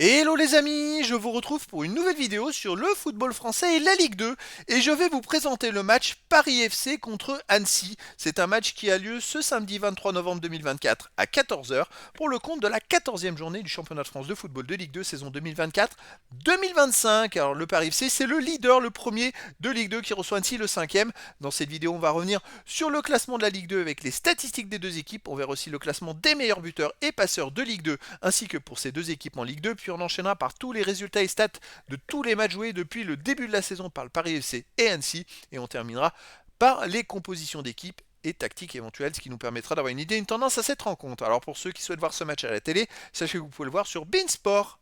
Hello les amis, je vous retrouve pour une nouvelle vidéo sur le football français et la Ligue 2 et je vais vous présenter le match Paris FC contre Annecy. C'est un match qui a lieu ce samedi 23 novembre 2024 à 14 heures pour le compte de la 14e journée du championnat de France de football de Ligue 2 saison 2024-2025. Alors le Paris FC c'est le leader, le premier de Ligue 2 qui reçoit Annecy le cinquième. Dans cette vidéo on va revenir sur le classement de la Ligue 2 avec les statistiques des deux équipes. On verra aussi le classement des meilleurs buteurs et passeurs de Ligue 2 ainsi que pour ces deux équipes en Ligue 2. Puis on enchaînera par tous les résultats et stats de tous les matchs joués depuis le début de la saison par le Paris FC et Annecy. Et on terminera par les compositions d'équipes et tactiques éventuelles, ce qui nous permettra d'avoir une idée, une tendance à cette rencontre. Alors pour ceux qui souhaitent voir ce match à la télé, sachez que vous pouvez le voir sur beIN Sport.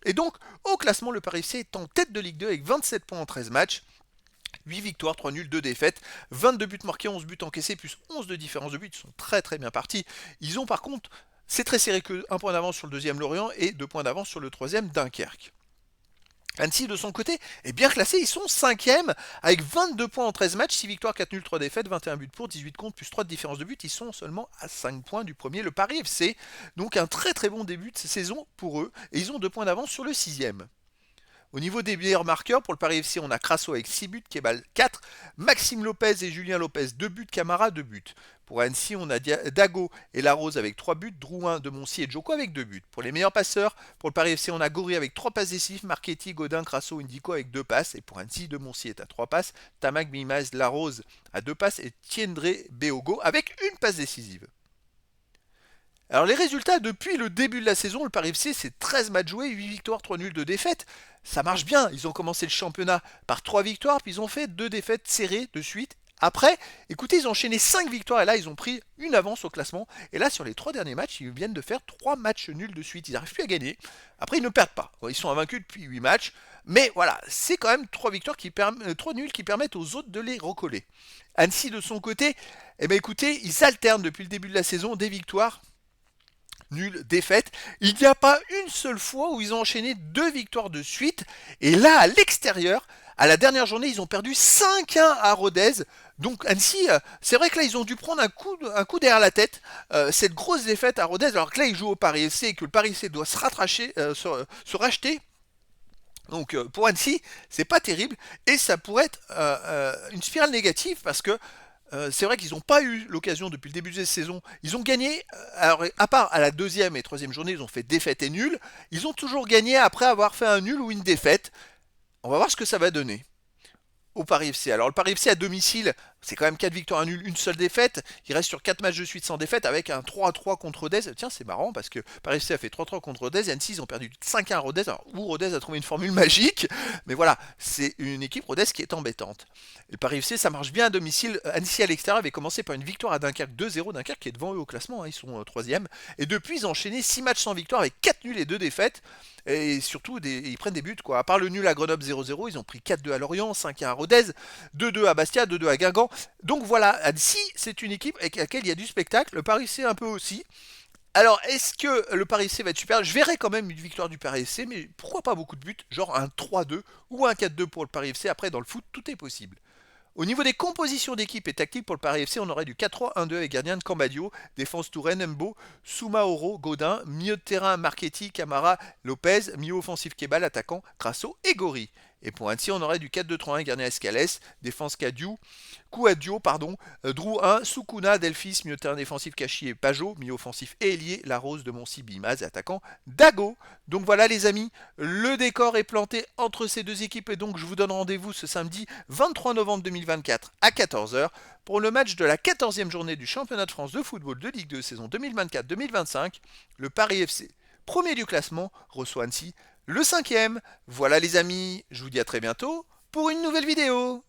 Et donc, au classement, le Paris FC est en tête de Ligue 2 avec 27 points en 13 matchs. 8 victoires, 3 nuls, 2 défaites, 22 buts marqués, 11 buts encaissés, plus 11 de différence de buts. Ils sont très très bien partis. Ils ont par contre, c'est très serré que 1 point d'avance sur le deuxième Lorient et 2 points d'avance sur le troisième Dunkerque. Annecy, de son côté, est bien classé. Ils sont 5e avec 22 points en 13 matchs, 6 victoires, 4 nuls, 3 défaites, 21 buts pour, 18 contre, plus 3 de différence de but. Ils sont seulement à 5 points du premier, le Paris FC. Donc un très très bon début de saison pour eux. Et ils ont 2 points d'avance sur le 6e. Au niveau des meilleurs marqueurs, pour le Paris FC, on a Crasso avec 6 buts, Kebal 4, Maxime Lopez et Julien Lopez 2 buts, Camara 2 buts. Pour Annecy, on a Dago et Larose avec 3 buts, Drouin, De Moncy et Djoko avec 2 buts. Pour les meilleurs passeurs, pour le Paris FC, on a Goury avec 3 passes décisives, Marchetti, Godin, Crasso, Indico avec 2 passes. Et pour Annecy, De Moncy est à 3 passes, Tamac, Mimaz, Larose à 2 passes et Tiendré Beogo avec une passe décisive. Alors les résultats depuis le début de la saison, le Paris FC c'est 13 matchs joués, 8 victoires, 3 nuls, 2 défaites. Ça marche bien, ils ont commencé le championnat par 3 victoires, puis ils ont fait 2 défaites serrées de suite. Après, écoutez, ils ont enchaîné 5 victoires et là ils ont pris une avance au classement. Et là sur les 3 derniers matchs, ils viennent de faire 3 matchs nuls de suite, ils n'arrivent plus à gagner. Après ils ne perdent pas, ils sont invaincus depuis 8 matchs. Mais voilà, c'est quand même 3 victoires 3 nuls qui permettent aux autres de les recoller. Annecy de son côté, eh ben écoutez, ils alternent depuis le début de la saison des victoires nul, défaite. Il n'y a pas une seule fois où ils ont enchaîné 2 victoires de suite. Et là, à l'extérieur, à la dernière journée, ils ont perdu 5-1 à Rodez. Donc Annecy, c'est vrai que là, ils ont dû prendre un coup derrière la tête. Cette grosse défaite à Rodez, alors que là, ils jouent au Paris FC et que le Paris FC doit se racheter. Donc pour Annecy, c'est pas terrible et ça pourrait être une spirale négative parce que c'est vrai qu'ils n'ont pas eu l'occasion depuis le début de la saison. Ils ont gagné, alors, à part à la deuxième et troisième journée, ils ont fait défaite et nul. Ils ont toujours gagné après avoir fait un nul ou une défaite. On va voir ce que ça va donner au Paris FC. Alors le Paris FC à domicile, c'est quand même 4 victoires, un nul, une seule défaite. Il reste sur 4 matchs de suite sans défaite avec un 3-3 contre Rodez. Tiens, c'est marrant parce que Paris FC a fait 3-3 contre Rodez et Annecy, ils ont perdu 5-1 à Rodez. Alors, où Rodez a trouvé une formule magique, mais voilà, c'est une équipe Rodez qui est embêtante. Le Paris FC, ça marche bien à domicile. Annecy à l'extérieur avait commencé par une victoire à Dunkerque 2-0. Dunkerque qui est devant eux au classement, ils sont 3e. Et depuis, ils ont enchaîné 6 matchs sans victoire avec 4 nuls et 2 défaites. Et surtout, ils prennent des buts, quoi. À part le nul à Grenoble 0-0, ils ont pris 4-2 à Lorient, 5-1 à Rodez, 2-2 à Bastia, 2-2 à Guingamp. Donc voilà, Annecy, c'est une équipe avec laquelle il y a du spectacle. Le Paris FC un peu aussi. Alors, est-ce que le Paris FC va être super? Je verrai quand même une victoire du Paris FC, mais pourquoi pas beaucoup de buts? Genre un 3-2 ou un 4-2 pour le Paris FC. Après, dans le foot, tout est possible. Au niveau des compositions d'équipe et tactique pour le Paris FC, on aurait du 4-3-1-2 avec gardien de Cambadio, défense Touraine, Mbo, Soumaoro, Godin, milieu de terrain Marchetti, Camara, Lopez, milieu offensif Kebal, attaquant Crasso et Gori. Et pour Annecy, on aurait du 4-2-3-1 gardien Escales, défense Kouadio, Drou 1, Sukuna, Delphis, milieu de terrain défensif Kachi et Pajot, milieu offensif et ailier, Larose de Moncy, Bimaz et attaquant Dago. Donc voilà les amis, le décor est planté entre ces deux équipes et donc je vous donne rendez-vous ce samedi 23 novembre 2024 à 14 heures pour le match de la 14e journée du championnat de France de football de Ligue 2 saison 2024-2025. Le Paris FC, premier du classement, reçoit Annecy, le 5e. Voilà les amis, je vous dis à très bientôt pour une nouvelle vidéo.